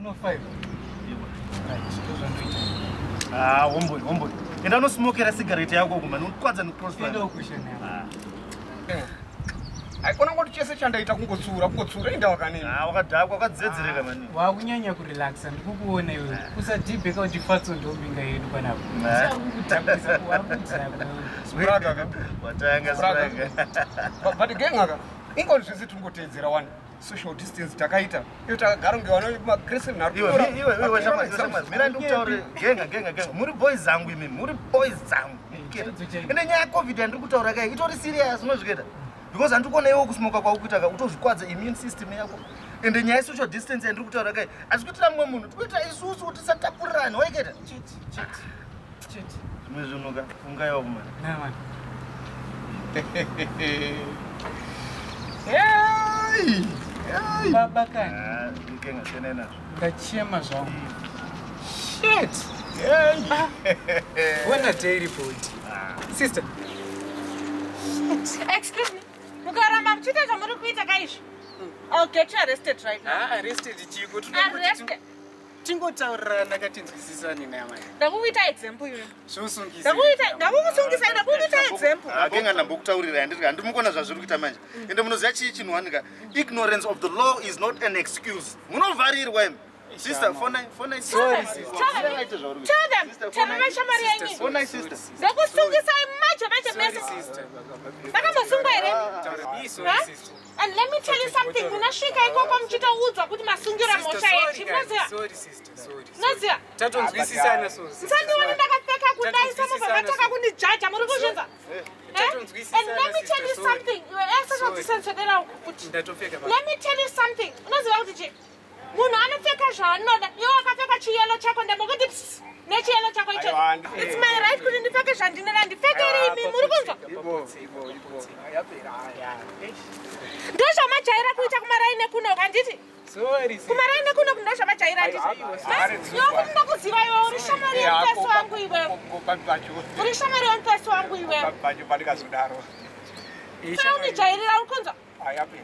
No 5. Ah, homeboy. Enda no smoke era cigarette yako kuma nokwadza no cross line. Endo kushena. Aikona ngoti chese chandaita kungotsura enda wakanini. Wakadhakwa wakadzedzereka mani. Wakunyanya kurelaxa ndikukuona iwe. Usadhibheka uchifatso ndombinga yedu panapo. Usakutambisa kuwakudzaka. Spraka. Watanga. But gengaka. Ingoni zvisi tungotedzera one. Social distance takaita. Iyo takagara ngewana magresin naru. Iwe shama. Mira ndikutaure genga. Muri boys zangu imi, muri boys zangu. Ende nyaya COVID ndiri kutaura kai itori serious unozviketa. Because andikona iwe kusmoka kwakuita utozvikwadza immune system yako. Ende nyaya social distance ndiri kutaura kai azvikuitira mumwe munhu tikuita isusu kuti tisatapurirane waiketa. Chit. Zvinozunuka ungaiwa kuma. Na man. Baba kani. Ndikenga senena. Ngachema zvangu. Shit. When a day report. Sister. Excuse me. Mukaramba mchita zvamuri kuita kaizvo. I'll get you arrested right now. Arrested chiko. Arrested. Tingotaurana katinzwisisani naye. Ndakuita example iwe. Zvosungisa. Ndakukusungisa ndakuita example. Akenga ndambokutaurira ndimukona zvazviri kuita manje. Ende munoziva chii chinhuwanika. Ignorance of the law is not an excuse. Munovharirwa imi. Sister, 49. Sorry, sister. Tell them. Tell them shamari yenyu. 49 sister. Ndakusungisa macho mese. Ndakambosungwa here. Sorry, sister. And let me tell you something. Munasvika ikoko muchita udzwa kuti masungira mosha yechi. Munoziva? Sorry, sister. Sorry. Munoziva? Tatonzwisisana so. Musandiona ndakapfeka kudai samobva mataka kundijaja muri kuzvinza. And let me tell you something. Iwe ese zvatisensodera kuti. Let me tell you something. Unoziva kuti chi? Munhu anopfeka zvaanoda. Iwe wakapfeka chiyelo chako ndambokuti nechiyelo chako icho. It's my right kuti ndipfeke zvandinoda ndipfekere imi muri kunzwa? Ndozvamajaira kuita kumaraine kuno kanditi? Sorry. Kumaraine kuno ndozvamajaira anditi? Yokuti ndakuziva iwe uri shamari yomupesi wangu iwe. Uri shamari yomupesi wangu iwe. Saka unijairira uri kunzwa? Yapera.